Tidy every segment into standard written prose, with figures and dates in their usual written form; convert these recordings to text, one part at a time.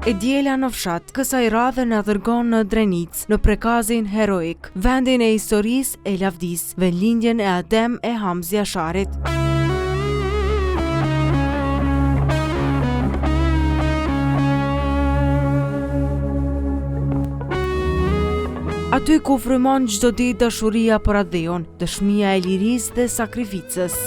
E diela në fshat, kësaj radhe në dërgon në Drenic, në prekazin heroik, vendin e historisë e lavdis, vendlindjen e Adem e Hamzi Asharit. Aty ku frymon çdo ditë dashuria për Adheon, dëshmia e lirisë dhe sakrificës.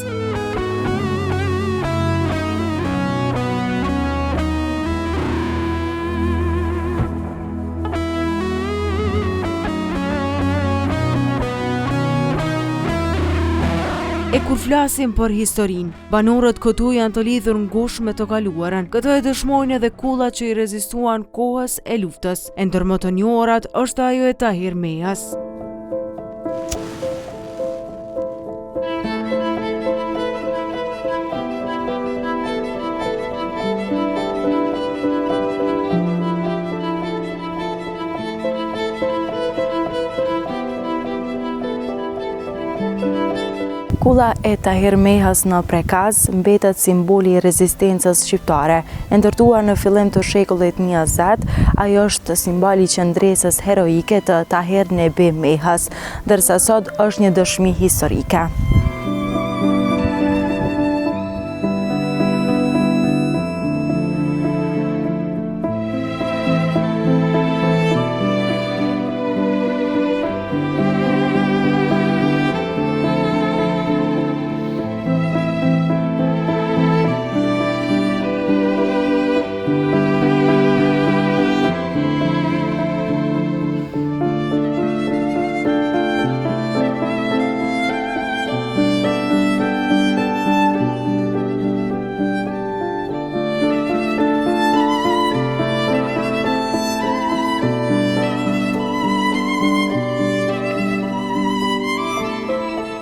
E kur flasim për historinë, banorët këtu janë të lidhur ngushtë me të kaluarën. Këtë e dëshmojnë edhe kullat që i rezistuan kohës e luftës. E ndër më të njohurat është ajo e Tahir Mehas. Kulla e Tahir Mehas në prekaz mbetet simboli i rezistencës shqiptare. E ndërtuar në fillim të shekullit 20, ajo është simboli i qëndresës heroike të Tahir Nebi Mehas, ndërsa sot është një dëshmi historike.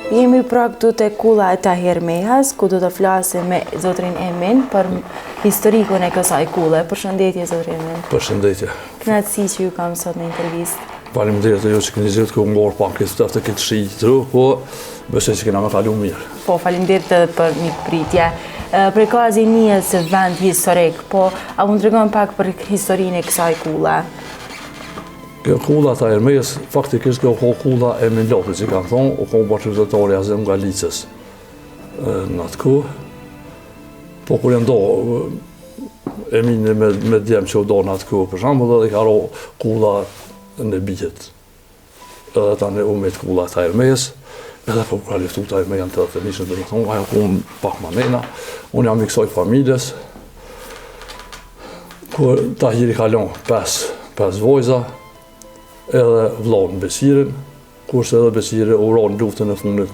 Jemi prap këtu te kulla e Tahir Mehas, ku do të flasim me zotrin Emin për historikun e kësaj kulle. Përshëndetje, zotrin Emin. Përshëndetje. Kënaqësi që ju kam sot në intervistë. Faleminderit e ju që keni zgjedhur të ngor pak këtë këtë shitru, po besoj se kena me kalu mirë. Po, faleminderit edhe për mikpritje. Prekazi njihet se vend historik, po a mund të tregon pak për historinë e kësaj kulle? Kjo kulla Tahir Mehas, faktikisht kjo kulla e Milotit, që kanë thonë, u konë bashkëqytetari Azem Galicës në atë kohë. Po kur e ndo Emini me djemë që u do në atë kohë, për shembull, edhe ka ro kulla në bijet. Edhe tani u met kulla Tahir Mehas, edhe po ka liftu Tahir Mehas të fëmijën, dhe thonë, ajo ku pak më nena, unë jam i kësaj familjes. Kur Tahiri kalon 5 vojza, edhe vllon Besirin, kurse edhe Besiri u ron luftën e fundit,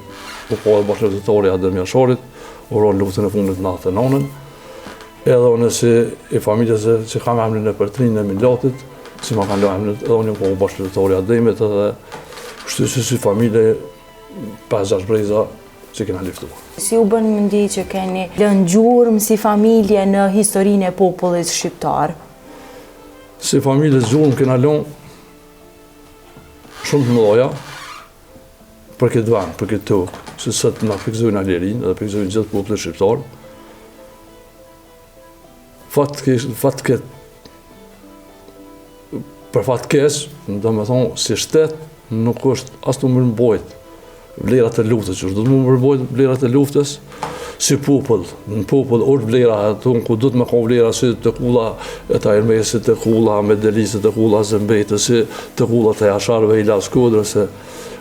u po edhe bashkëqytetari Adem Asharit, u ron luftën e fundit në atë nënën. Edhe unë si i familjes që kam emrin e përtrinë e Milatit, si ma kanë lë emrin, edhe unë po bashkëqytetari Ademit, edhe kështu si familje 5-6 breza që kena liftuar. Si u bën mendje që keni lënë gjurmë si familje në historinë e popullit shqiptar? Si familje gjurmë kena lënë shumë të mëdha për këtë vend, për këtë tokë, se sot na pikëzojnë Alerin dhe pikëzojnë gjithë popullin shqiptar. Për fatkeq, domethënë si shtet nuk është as të mbërmbojt vlerat e luftës, që do të mbërmbojt vlerat e luftës si popull. Në popull është vlera ato ku do të më ka vlera si të kulla e Tahir Mehasit, të kulla me Delisit, të kulla Zembetës, të kulla të Asharëve i Laskodrës,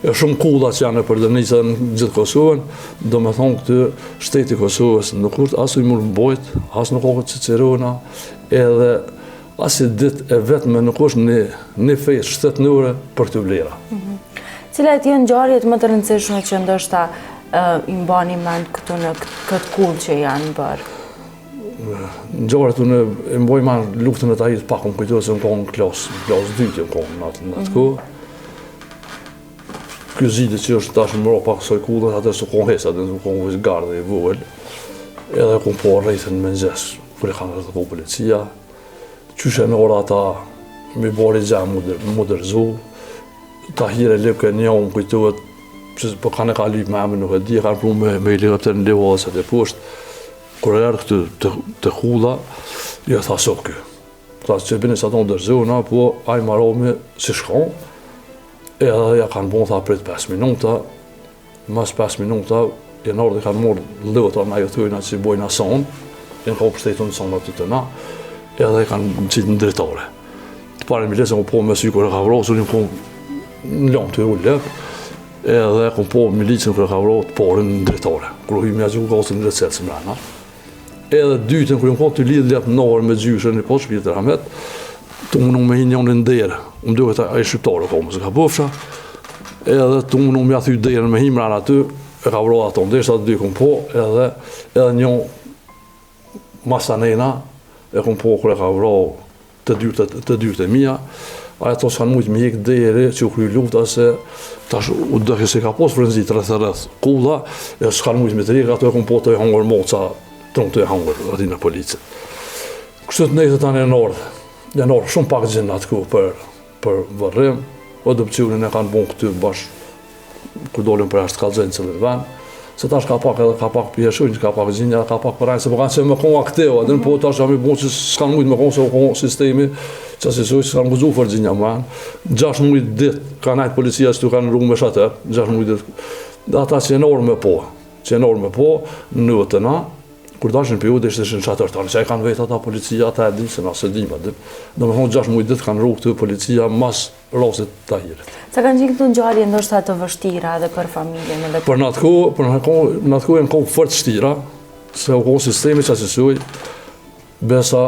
e shumë kulla që janë për Dënica në gjithë Kosovën, do me thonë këtë shteti Kosovës nuk është as i mbërmbojt, as nuk ka Cicerona, edhe as i ditë e vetme nuk është një fejtë shtetënore për këtë vlera. Cilat janë ngjarjet më të rëndësishme që ndoshta i mbani mend këtu në këtë kullë që janë bërë? Ngjarjet unë e mbaj mend luftën e Tahirit pak unë kujtohet se unë kohë në klasë 2 që kohë në atë kohë. Ky zili që është tash më pak kësaj kullë, atë su kohë hesa, atë su kohë vëzë gardë i vogël, edhe ku po rrejtën me nxes, kur e kanë rrëtë po policia, qyshe në ora ata mi bari gjemë modërzu, Tahir e lepke një unë kujtohet, po kanë e ka lyp me emrin nuk e di, kanë pru me helikopter në levasët e poshtë. Kur e erë këtë të kulla, jo tha so kjo. ta që bini sa tonë dërzona, po a i maromi si shkon, edhe ja kanë bon, tha, prit 5 minuta, mas 5 minuta, jenarë dhe kanë morë lëvëtra na jetojna që i bojna sonë, jenë ka pështetun në sonë aty të na, edhe kanë qitë në dritare. Të pare mi lesë, po me sy kërë ka vrasur, një kom në lamë të u lep, edhe kom po milicën kërë ka vrasur të pare në dritare. Kërë hymë ja gjuhë gasën në recetës më rana. Edhe dytën, kërë kom të lidhë lepë nërë me gjyshën një po shpirë të ramet, të unë me hinë janë në derë, më duhet a i shqiptarë kom, se ka bëfsha, edhe të unë me athy derën me himë rana aty, e ka vrasur ato, ndeshtë atë dy kom po, edhe një masanena, e kom po kërë ka vrasur të dyrët e mija, ato s'kanë mujtë me hekë deri që u kry lufta se tash u dëkë se ka posë frënzit rreth kulla, e s'kanë mujtë me të rikë, ato e kom po të e hangër moca, të e hangër ati në policë. Kështu të nejtë tani janë orë shumë pak gjinë atë ku për vërrim, o dëpcionin e kanë bon këty bashkë, kur dolim për ashtë kalëzënë cëllë ven, se tash ka pak pjeshujnë, ka pak gjinja, ka pak përrajnë, se po kanë që me konë aktivo, edhe po tash jam i bon që s'kanë mujtë me konë se u konë sistemi, që asisoj s'kanë guzu për gjinja men. 6 mujtë ditë, ka najtë policia që tu kanë rrugë me shatër, 6 mujtë ditë, dhe ata që jenë orë me po, në të na, kur dashin për ju dhe ishte në shatër tanë, që e kanë vetë ata policia, ata e dim, se na se dim, dhe me thonë 6 mujtë ditë kanë rrugë të policia mas rasit Tahirit. Sa kanë qenë këto ngjarje ndoshta të vështira edhe për familjen edhe për në atë kohë janë kohë fort shtira, se u kohë sistemi që asisoj, besa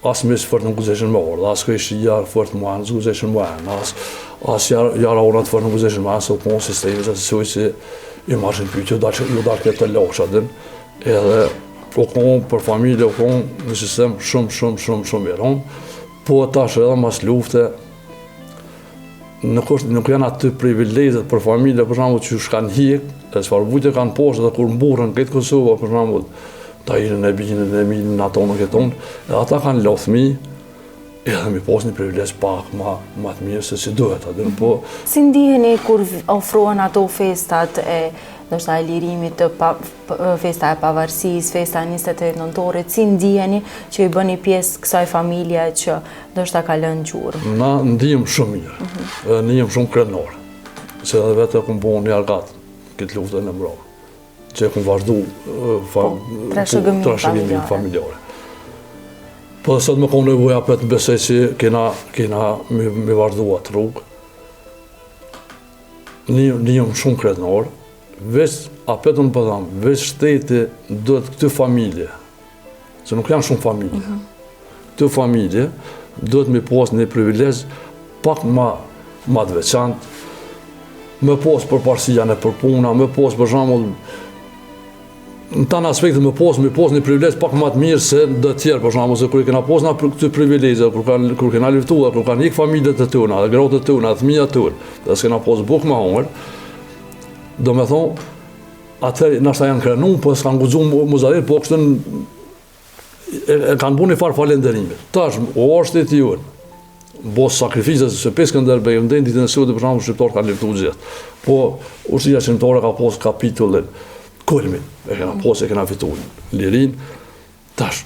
asë mes fort në guzeshën më orë, asë këj shqijar fort më anë, guzeshën më anë, asë jara orat fort në guzeshën më anë, se u kohë sistemi që asisoj që i marshin pyqë, ju darë këtë të loksha din, edhe u kohë për familje, u kohë në sistem shumë i rëndë, po tash edhe mas lufte, nuk janë aty privilegjet për familje, për shembull që shkanë hik, e çfarë vujtje kanë poshtë dhe kur mburën këtë Kosovë, për shembull, Tahirin e Binën e Milën, ato në këton, edhe ata kanë lodhë fëmijë, edhe mi pas një privilegj pak ma të mirë se si duhet atë, po. Si ndiheni kur ofrohen ato festat e ndoshta e lirimit të festa e pavarësisë, festa e 28 nëntorit, si ndiheni që i bëni pjesë kësaj familje që ndoshta ka lënë gjurmë? Na ndihem shumë mirë, ndihem shumë krenar, se edhe vetë e kom bo një argat këtë luftën e mbrojë, që e kom vazhdu trashëgimin familjare. Po dhe sot me kom nevoja për të besej që kena me vazhdu atë rrugë, ndihem shumë krenar, veç, apetën për thamë, veç shteti do të këtë familje, se nuk janë shumë familje, këtë familje do të me pas një privilegj pak ma të veçantë, me pas për parësia në për puna, me pas për shembull në tanë aspekte me pas një privilegj pak ma të mirë se dhe tjerë, për shembull, se kur i kena pas na këtë privilegje, kur kena luftuar, kur kanë ikë familjet e tona, dhe gratë e tona, dhe fëmijët tona, dhe s'kena pas bukë me hongër, do me thonë, atëherë nashta janë krenu, po s'kanë guxu muzarit, po kështën e kanë bu një farë falenderimit. Tash, o është e tjuën, bo sakrificës, se 5 Skënderbej, më ditën e sotit, për shembull, shqiptarë kanë luftu gjithë. Po, ushtria shqiptare ka pas kapitullin, kulmin, e kena pas e kena fitu lirin, tash,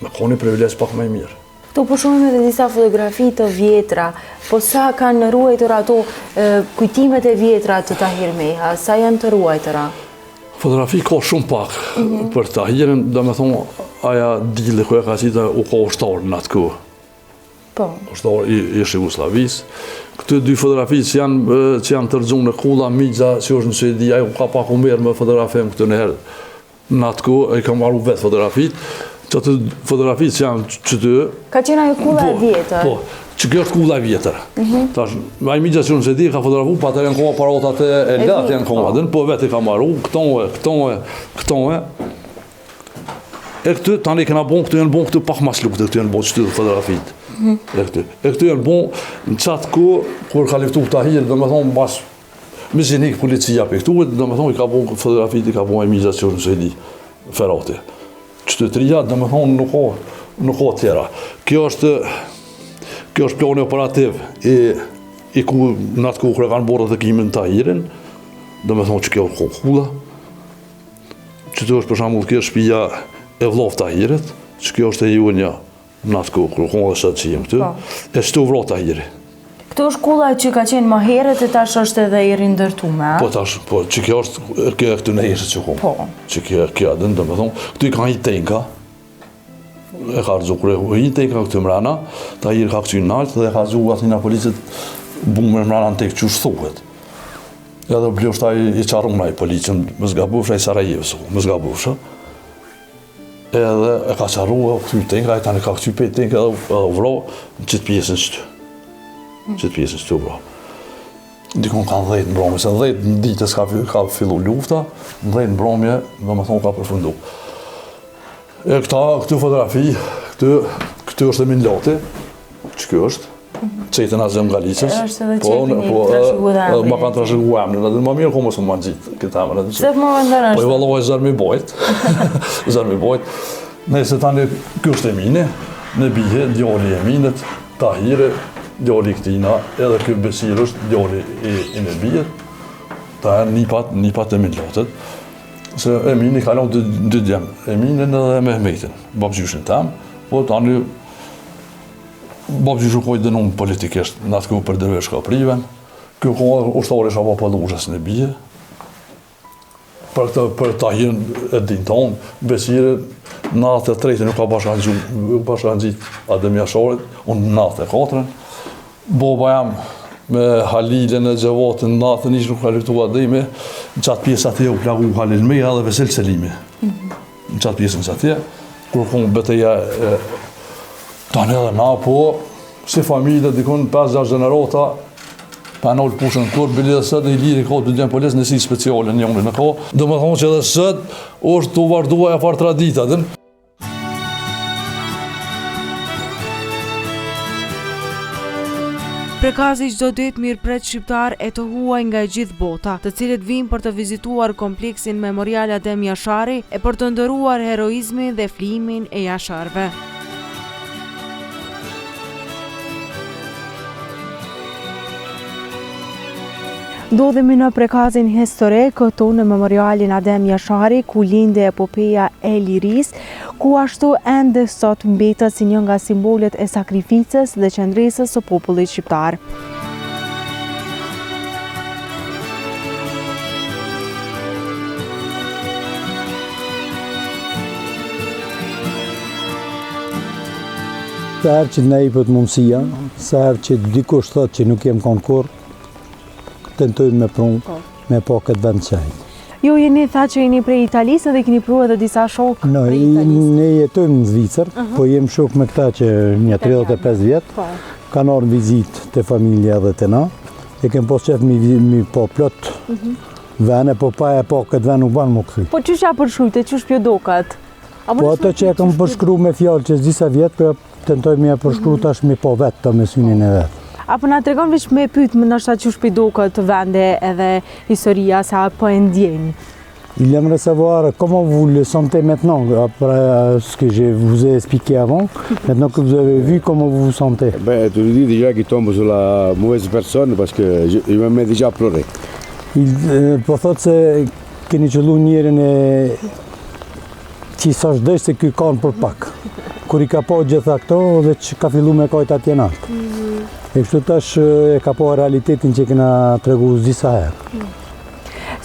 me ka një privilegj pak më mirë. Këtu po shohim edhe disa fotografi të vjetra, po sa kanë ruajtur ato kujtimet e vjetra të Tahir Meha, sa janë të ruajtura? Fotografi ka shumë pak për Tahirin, do me thonë, aja dili ku e ka qita u ka ushtarë në atë kohë. Po. Ushtarë i Shqipërisë. Këtu 2 fotografi që janë të rëgjumë në Kulla, Migja, që është në Suedi, ajo ka pak u merë me fotografem këtë në herë. Në atë kohë, e ka marru vetë fotografit, që atë fotografit që janë që të... Ka qenë ajo kulla e vjetër? Po, që kjo është kulla e vjetër. Tash, ai Migja që në Suedi ka fotografu, pa të janë koma parotat e latë janë koma, po vetë i ka marru, këto e. E këtu, tani kena bon, këtu janë bon, këtu pak mas lukët, këtu janë bon që të fotografit. E këtu janë bon, në qatë ku, kur ka liftu Tahir, do me thonë, mas mizinik policia për këtu, do me thonë, i ka bon fotografit, i ka bon e Migja që në Suedi, Ferati. Qytetëria, do me thonë, nuk ka tjera. Kjo është plani operativ i ku, në atë ku kërë kanë borë të kimin Tahirin, do me thonë që kjo ka kulla. Qëtu është për shembull kjo shtëpia e vllavë Tahirit, që kjo është e junja në atë kohë, kur konë dhe sëtë që jem këtu, e shtu vrot Tahiri. Këto është kulla që ka qenë më herët e tash është edhe i rindërtume, a? Po tash, po, që kjo është, kjo e këtu në eshët që konë. Po. Që kjo adën, dhe me thonë, këtu i ka një tenka, e ka rëzu, kur e një tenka këtu mrena, Tahiri ka këtu naltë dhe e ka rëzu atë një policit bumë mrena në tekë që thuhet. Edhe bljoshta i qarunaj policën, më zgabufra i Sarajevës, më zgabufra. Edhe e ka qarua këtu tenka, e tani ka këtu pej tenka edhe vro në qitë pjesën qëtu. Qitë pjesën qëtu vro. Dikon ka 10 mbromje, se 10 ditës ka fillu lufta, 10 mbromje, do me thonë ka përfundu. E këtu fotografi, këtu është e Minlati, që kjo është, qëjtën a zemë Galicës. është edhe qëjtën i trashëgu dhe emrin. Ma kanë trashëgu emrin, edhe ma mirë ko mos më ma gjitë këtë emrin. Se të më vëndër është? Po i valoj Zërmi Bojt, Zërmi Bojt. Nëse tani kjo është Emini, në bije, djali Eminit, Tahiri, djali këtina, edhe kjo Besir është djali i në bijet, ta e nipat e Minlatit. Se Emini kalon dy djemë, Eminin edhe Mehmetin, babgjyshin tem, po tani babgjyshin kojtë dënum politikisht, në atë kjo për dërvesh ka priven, kjo kohë ushtari shaba pëllushës në bije, për Tahirin e din tonë, Besiri, natë e tretin nuk ka bashkan gjitë Adem Jasharit, unë natë e 4. Boba jam me Halilin e Gjevatin, natë nishë nuk ka luftu Ademi, në qatë pjesë atje u plagu Halil Meja dhe Vesil Selimi. Në qatë pjesën që atje, kur kënë beteja tani edhe na, po, si familje, dikon 5-6 generata, pa në ullë pushën kur, bili dhe sëtë i liri ka të bëndjen polis nësi speciale një unë në ka. Do me thonë që edhe sëtë është të vardua e farë tradita. Prekazi çdo ditë mirëpret shqiptar e të huaj nga gjithë bota, të cilët vinë për të vizituar kompleksin memorial Adem Jashari e për të ndëruar heroizmin dhe flimin e jasharëve. Ndodhemi në Prekazin historik, këtu në memorialin Adem Jashari, ku lindi epopeja e liris, ku ashtu ende sot mbetet si një nga simbolet e sakrificës dhe qëndresës së popullit shqiptar. Sa herë që ne i pët mundësia, sa herë që dikush thot që nuk jem konkur, tentojmë me prunë, me po këtë vend qajnë. Ju jeni tha që jeni prej Italisë dhe keni pru edhe disa shok prej Italisë? Ne jetojmë në Zvicër, po jem shok me këta që një 35 vjetë, kanë orë në vizit të familja dhe të na, e kem pos qef mi po plot vene, po pa e po këtë ven nuk banë më këthy. Po që përshujte, që shpjo dokat? Po ato që e kam përshkru me fjallë që disa vjetë, për tentojmë me përshkru tash mi po vetë të me synin e vetë. Apo na tregon veç me pyet më ndoshta që shpido këtë vende edhe historia sa po e ndjeni. Il aimerait savoir comment vous le sentez maintenant, après ce que je vous ai expliqué avant, maintenant que vous avez vu comment vous vous sentez. Ben, tu lui dis déjà qu'il tombe sur la mauvaise personne parce qu'il me met déjà à pleurer. Po thot se keni qëllu njerën e që sa shdoj se ky kanë për pak. Kur i ka po gjitha këto dhe që ka fillu me kajt atje naltë. E kështu tash e ka po realitetin që kena tregu disa herë.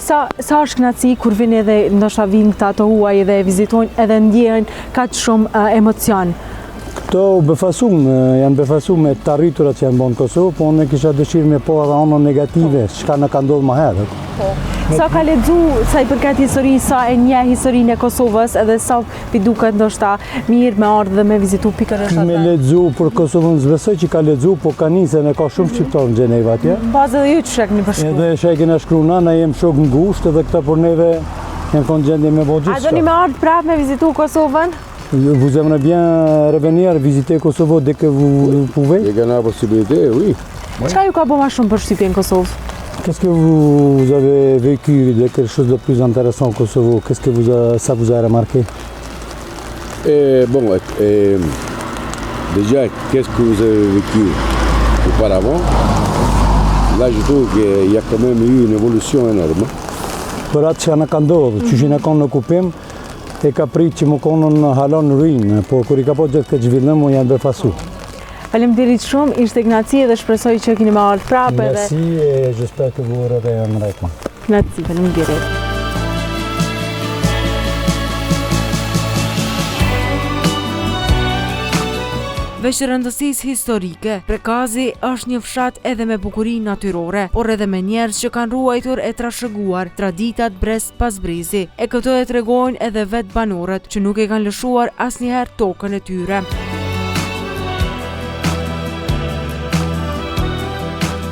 Sa është knaci kur vinë edhe ndoshta vinë këta të huaj dhe vizitojnë edhe ndjejnë kaq shumë emocion? Këto janë befasum me të arriturat që janë bënë Kosovë, po unë kisha dëshirë me po edhe anën negative, çka në ka ndodhur më herët. Sa ka lexu sa i përket historisë, sa e njeh historinë e Kosovës edhe sa i duket ndoshta mirë me ardhur dhe me vizitu pikërisht atë. Me lexu për Kosovën s'besoj që ka lexu, po ka nisën e ka shumë shqiptar në Gjeneva atje. Bazë edhe ju që keni përshkruar. Edhe që e kena shkruar na jem shok ngushtë edhe këta për neve janë konë gjendje me bëjë gjithçka. A doni me ardhur prapë me vizitu Kosovën? Vous aimeriez bien revenir visiter Kosovo dès que vous pouvez? Dès qu'on a la possibilité, oui. Çka ju ka bërë më shumë përshtypje në Kosovë? Qu'est-ce que vous avez vécu de quelque chose de plus intéressant au Kosovo? Qu'est-ce que ça vous a remarqué? Bon, déjà, qu'est-ce que vous avez vécu auparavant? Là, je trouve qu'il y a quand même eu une évolution énorme. Për atë që na ka ndodhur, që na kanë në okupim, e ka prit që më konën halon ruinë, po kur I ka po gjithë këtë zhvillim, më janë befasu. Faleminderit shumë, ishte kënaqësi dhe shpresoj që keni më ardhur prapë edhe. Merci et j'espère que vous reviendrez. Kënaqësi, faleminderit. Veç rëndësisë historike, Prekazi është një fshat edhe me bukurinë natyrore, por edhe me njerëz që kanë ruajtur e trashëguar traditat brez pas brezi. E këto e tregojnë edhe vetë banorët që nuk e kanë lëshuar asnjëherë tokën e tyre.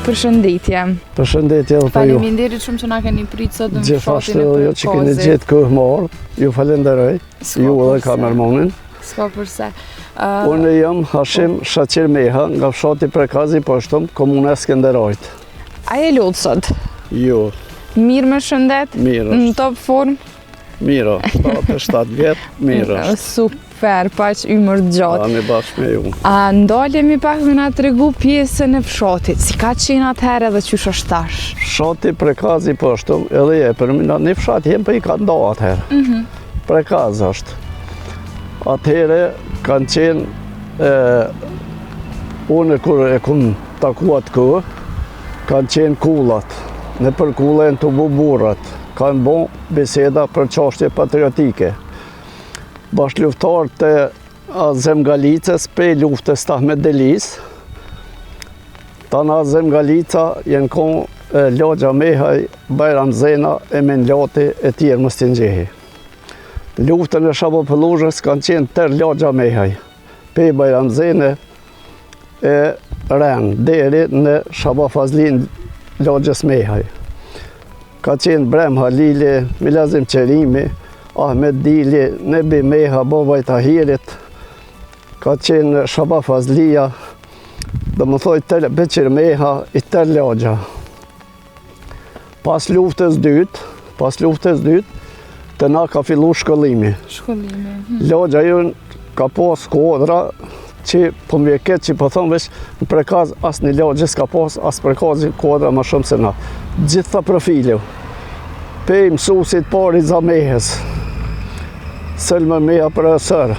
Përshëndetje. Përshëndetje edhe për ju. Faleminderit shumë që na keni pritur sot në Gjithashtu fshatin e jo që keni Prekazit. gjetë kohë më ardhë, ju falenderoj, ju edhe kamermanin. S'ka përse. Unë jam Hashim Shaqir Meha nga fshati Prekazi Poshtëm, komuna Skenderajt. A je lutë sot? Jo, Mirë me shëndet? mirë Në është. top form? Mirë, 7 vjetë, mirë është. Super, paq ymër gjatë. Ani bashkë me ju. A ndalemi pak me na tregu pjesën e fshatit. Si ka qenë atëherë dhe qysh është tash? Fshati Prekazi Poshtëm, edhe je për një fshat jem për I ka nda atëherë. Prekaz është. Atëherë kanë qenë, unë kur e kun takuat kohë, kanë qenë kullat. Në për kullën të bu burrat, kanë bo biseda për çështje patriotike. Bashkëluftëtarët të Azem Galicës prej luftës të Ahmet Delis, tana Azem Galica jenë konë Lagja Mehaj, Bajram Zena, Emin Lati e tjerë mos t'i ngjehi. Luftën e Shabapëlluzhës kanë qenë tër Lagja Mehaj, pe Bajram Zene e Ren, deri në Shabafazlin Lagjës Mehaj. Ka qenë Brem Halili, Milazim Qerimi, Ahmet Dili, Nebi Meha, Baba I Tahirit, ka qenë Shabafazlia, dhe më thoj tër Beqir Meha, I tër Lagja. Pas luftës dytë, të na ka fillu shkollimi. Shkollimi. Lagja jonë ka pas kodra që po mjeket që po thonë veç në Prekaz as një lagje s'ka pas as Prekazi kodra ma shumë se na. Gjitha profile. Pej mësusit pari Zamehes, Selma Meha Profesor,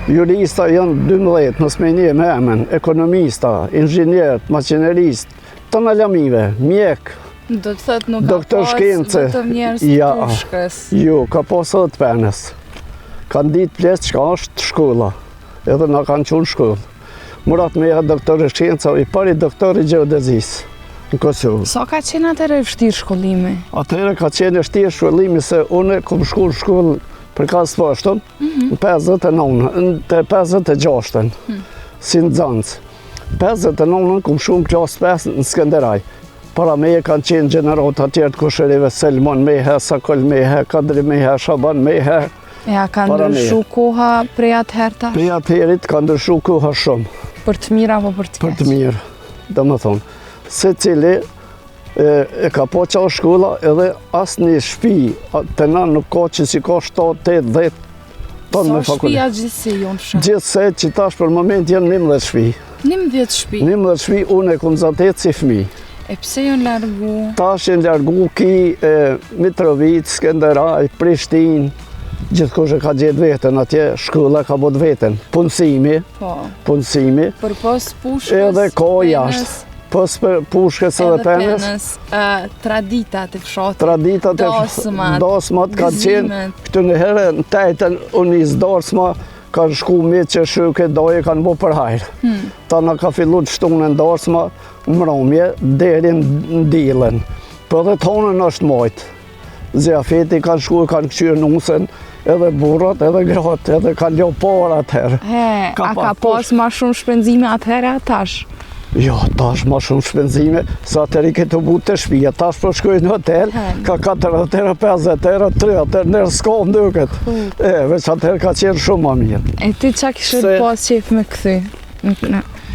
jurista janë 12, nësë me një me emen, ekonomista, inxhinjerët, maqinerist, të në lamive, mjek, Do të thëtë nuk Doktor ka pas shkence. vetëm njerëz Ja. pushkës. jo, ka pas edhe të penës. Kanë ditë plesë çka është shkolla, edhe na kanë qunë shkollë. Murat Meha, doktor I shkenca, I pari doktor I gjeodezisë në Kosovë. Sa ka qenë atëherë e vështirë shkollimi? Atëherë ka qenë vështirë shkollimi se unë kom shku në shkollë Prekaz Poshtëm në 56-ën, si në Zancë. 59-ën kom shku në klasë 5 në Skenderaj. Para meje kanë qenë gjenerat atjerë të kushërive Selman Mehe, Sakol Mehe, Kadri Mehe, Shaban Mehe. Ja, ka Para ndryshu koha prej atëherë tash? Prej atëherit ka ndryshu koha shumë, Për të mirë apo për të për të keq? mirë, dhe më thonë. Se cili e ka po qa shkolla edhe asë një shpi, të na nuk ka që si ka 7-8-10 tonë me Sa fakultet. shtëpia gjithsej jonë fshat? Gjithse që tash për moment janë 11 shpi. 11 shtëpi. 11 shpi unë e kom zatet si fmi. E pse janë largu? Tash janë largu ki Mitrovic, Skenderaj, Prishtinë, gjithkush e ka gjetë vetën atje, shkolla ka bot vetën. Punësimi, Për pas pushkës, edhe ka penës, jashtë. Pos për pushkës edhe penës, traditat e fshatit, traditat e dasmat kanë qenë, gëzimet. këtu në herë në tajten unë I zdarsma, kanë shku me që shuke doje kanë bo për hajrë. Ta në ka fillu të shtu në ndarsma, mbromje, deri në dilën. Për dhe tonën është majtë. Zjafeti kanë shku e kanë këqyrë nusën, edhe burrat, edhe gratë, edhe kanë ljo para atëherë. A ka pa pas ma shumë shpenzime atëherë atash? Jo, tash ma shumë shpenzime, sa atëri këtë bu të shpija, tash për shkojnë në hotel, ka 4 atëra, 5 atëra, 3 atëra, nërë s'ka ndëket. Veç atëherë ka qenë shumë ma mirë. E ti qa kishët Se- pas qef me këthy?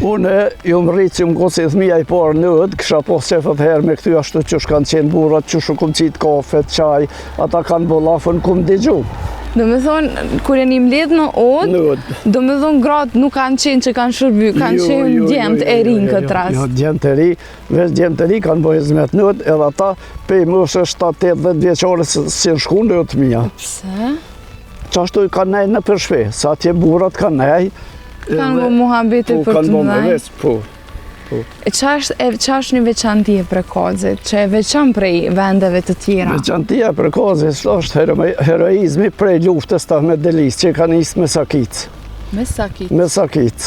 Unë ju më rritë që më gosi thmija I parë nëd, kësha pas qefët herë me këty ashtu që shkanë qenë burat, që shu kom qitë kafe, qaj, ata kanë bolafën, kom digju. Do me thonë, kur e një mledh në odë, Nëd. do me thonë gratë nuk kanë qenë që kanë shërby, kanë qenë djemët e rinë këtë rast. Jo, djemët e ri, veç djemët e ri kanë bëjë zmet nëd, edhe ata pej mëse 7-8 vjeqare si në shku nëd mija. Pse? Qashtu ka nej në përshpe, sa atje burat ka nej. Kanë bu muhabete për të ndaj. Po. E qa është një veçanti e Prekazit, që e veçan prej vendeve të tjera? Veçantia e Prekazit është heroizmi prej luftës ta me Delis, që ka njësë me Sakic. Me Sakic? Me Sakic.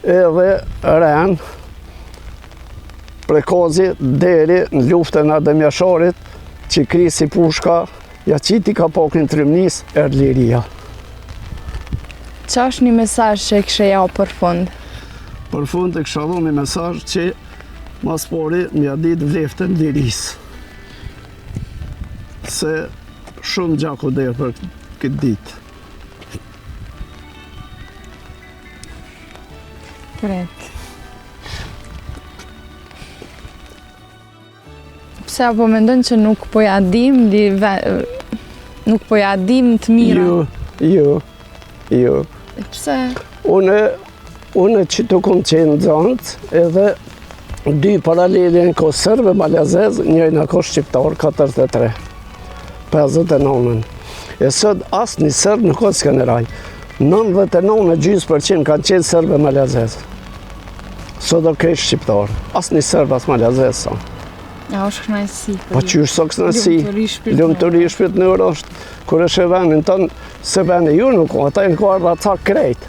Edhe Ren, Prekazit deri në luftën e Demjasharit, që krisi pushka, ja qiti ka pakën Trymnis, Liria. Qa është një mesazh që e kështë jau për fund? Për fund e kësha dhu një mesazh që mas pari mja ditë vleftën Liris. Se shumë gjaku dhe për këtë ditë. Kret. Pse apo mendon që nuk po ja dim të mira? Jo. Pse? Unë që të kom qenë zantë, edhe dy paralelin ko sërbe malazez, njëjna ko shqiptar, 43, 59. E sot asë një sërbë nuk o s'keneraj. 99% kanë qenë sërbe malazez. Sot do kej shqiptar, asë një sërbë asë malazez sa. Ja, është knajsi. Po që është sot knajsi, ljumë të ri shpirtnër është, kur është e venin tënë, se veni ju nuk o, ata e në kuarda ca krejt.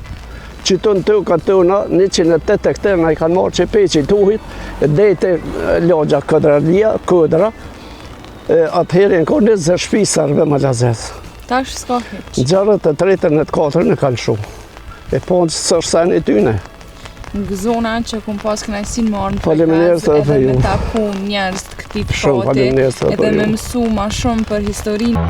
Që të në të ka të në 108 hektarë i kanë marrë që peqi të uhit, dhejte logja këdra, atëherë në kërë 20 shpisarve malazez. Ta është s'ka heq. Në gjarët e 3 në 4 në kanë shumë. E po në që së është sen e tyne. Në zona që kom pas kënajsin marrë në Faleminderit edhe me taku njerës të këti fshati, edhe me mësu ma shumë për historinë.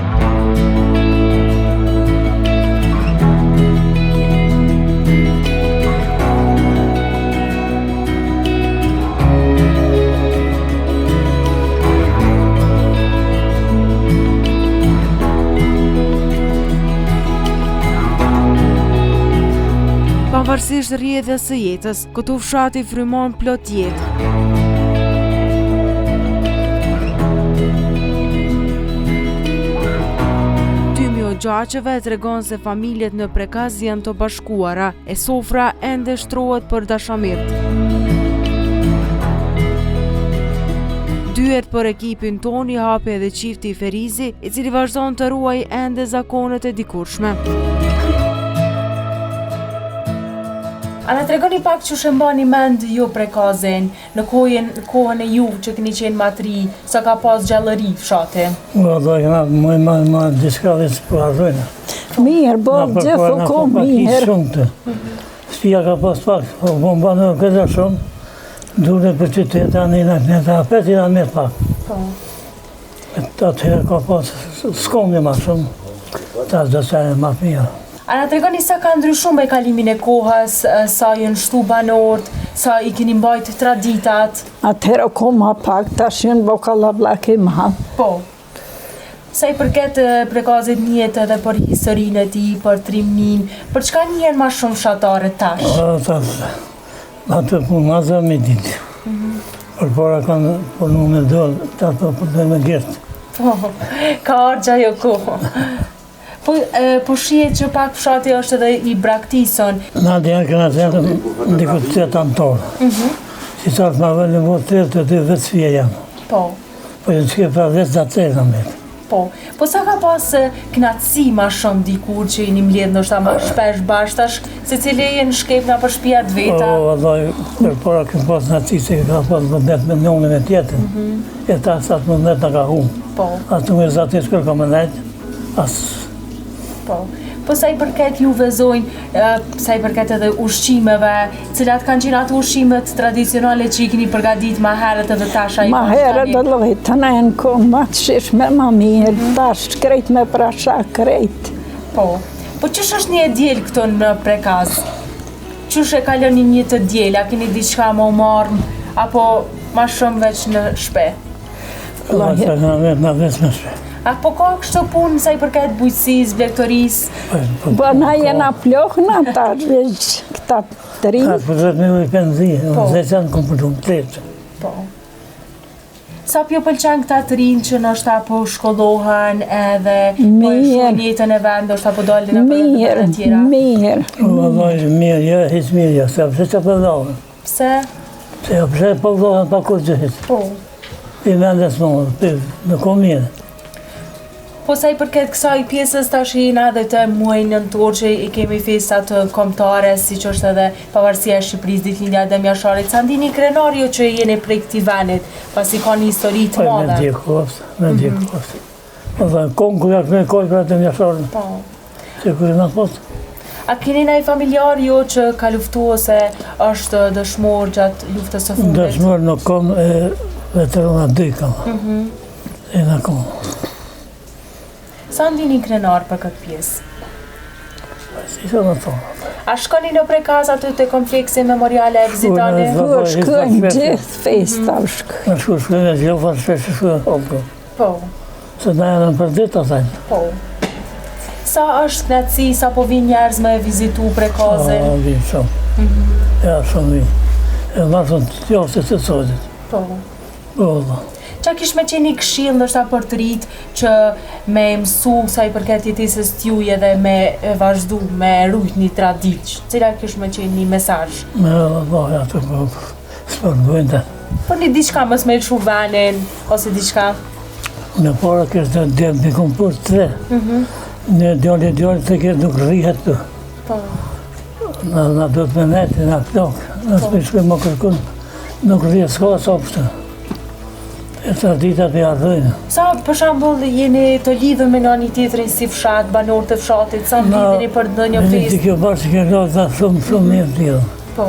Pavarësisht rrjedhjes së jetës, këtu fshati frymon plot jetë. Tymi o gjaqeve tregon se familjet në Prekaz janë të bashkuara, e sofra ende shtrohet për dashamirt. Dyert për ekipin toni hapi edhe qifti Ferizi, i cili vazhdon të ruaj ende zakonet e dikurshme. A na tregoni pak që shëmbani mend ju Prekazin, në kohën e juve që keni qenë matri, sa ka pas gjallëri fshati? Do kena më diska dhe së përhazojnë. Mirë, bërë gjithë o ko mirë. Spia ka pas pak, po bombanë këtë shumë, dure për qytetë, anë i në të apet i në me pak. Atëherë ka pas s'komni ma shumë, ta s'dësajnë ma mija. A na tregoni sa ka ndryshuar me kalimin e kohës, sa janë shtu banorët, sa i keni mbajt traditat? Atëherë ko ma pak, tash janë bokalla blake ma. Po. Sa i përket Prekazit njetë edhe për historinë e tij, për trimnin, për çka njihen ma shumë fshatarët tash? Atë punazë me ditë. Për para kanë punu me dorë, ato për me gjertë. Po, ka argja jo kohë. Po shihet që pak fshati është edhe i braktison. Na dhe janë këna të janë ndikut të jetë antorë. Si sa të ma vëllë më të të vetë sfje janë. Po. Po jenë që ke pra vetë da të të në metë. Po sa ka pas knatësi ma shumë dikur që i një mledhë nështë ta ma shpesh bashtash, se cili jenë shkepna për shpijat veta? Po, vëllaj, për para këmë pas knatësi se ka pas mëndet me njone me tjetën. E ta sa të mëndet në ka humë. Po. Asë të më zatis kërë ka mëndet, asë. Po sa i përket juve zonjë, sa i përket edhe ushqimeve, cilat kanë qenë ato ushqimet tradicionale që i keni përgadit ma herët edhe tasha i ma herët edhe lojtën e në kohë ma të shishme ma mirë, tash krejt me prasha krejt. Po qësh është një djelë këto në Prekaz? Qësh e kaloni një të djelë, a keni diçka më marmë, apo ma shumë veç në shpe? Na veç në shpe. A po ka kështë punë sa i përket bujqësisë, blegtorisë? Po na jena plohna tash veç këta të rinjë. Ka për 10 me ujë penzi, dhe që janë kom përdu më të leqë. Po. Sa pjo pëlqen këta të rinë që nështë po shkollohen edhe po e shuën jetën e vend, nështë po dalin në përët të tjera? Mirë. Mirë, jo, hiç mirë, jo, se pse që përdohen. Pse? Se pse përdohen pa kur që hiç. Po. I vendes më, në ko mirë. Po sa i përket kësaj pjesës tash i na dhe të muajin nëntor që i kemi festat kombëtare, siç është edhe pavarësia e Shqipërisë, ditëlindja e Demjasharit, sa ndini krenario që jeni prej këtij venit, pasi ka një histori të madhe. Me dikoftë. Po thënë, kongu jashtë me kojë për Demjasharin. Po. Se kërë në post. A keni ndaj familjar jo që ka luftu ose është dëshmor gjatë luftës së fundit? Dëshmor nuk kam, veterana 2 kam. E në kam. Sa ndini krenar për këtë pjesë? Si që në tonë. A shkoni në prekaz aty të kompleksi memoriale e vizitani? Po shkojnë gjithë festa shkojnë. Në shkojnë e gjithë shpesh shkojnë opko. Po. Se na janë për ditë atajnë. Po. Sa është knatësi, sa po vinë njerëz me vizitu prekazin? Vinë shumë. Ja, shumë vinë. E marrën të joftë të sotit. Po. Po, Qa kish me qeni këshill nështë për të rritë që me mësu sa i përket jetesës t'juj edhe me vazhdu, me rrujt një tradit, cila kish me qeni një mesazh? Me Allah, atë po, s'përdojnë të. Por një diçka mës me lëshu venin, ose diçka? Në para kështë të djemë një kompur 3. Në djali të kështë nuk rrihet të. Po. Na do të me neti, na plok, na s'pishkoj më kërkun, nuk rrihet s'ka sa pështë. E traditat e ardhojnë. Sa për shembull jeni të lidhur me njëri tjetrin si fshat, banor të fshatit, sa lidheni për ndonjë Në festë? të kjo bashkë që kjo ta shumë mirë të lidhë. Po.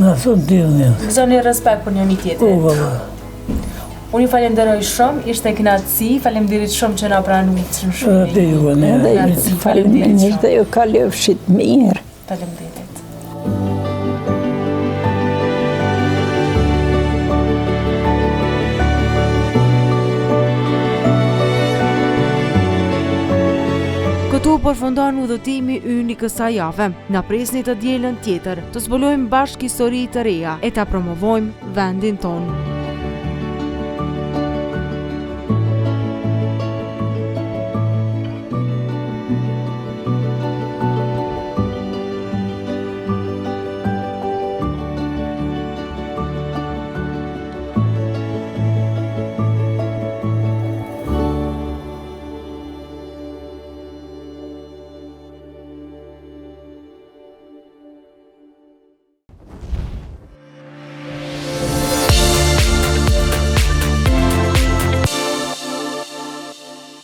Në shumë të lidhë mirë. Gëzoni respekt për njëri tjetrin. Unë ju falenderoj shumë, ishte kënaqësi, faleminderit shumë që na pranuat shumë. Dhe ju ne. Faleminderit dhe ju kalofshit mirë. Faleminderit. Këtu përfundon udhëtimi ynë i kësaj jave. Na presni të dielën tjetër, të zbulojmë bashkë histori të reja e ta promovojmë vendin tonë.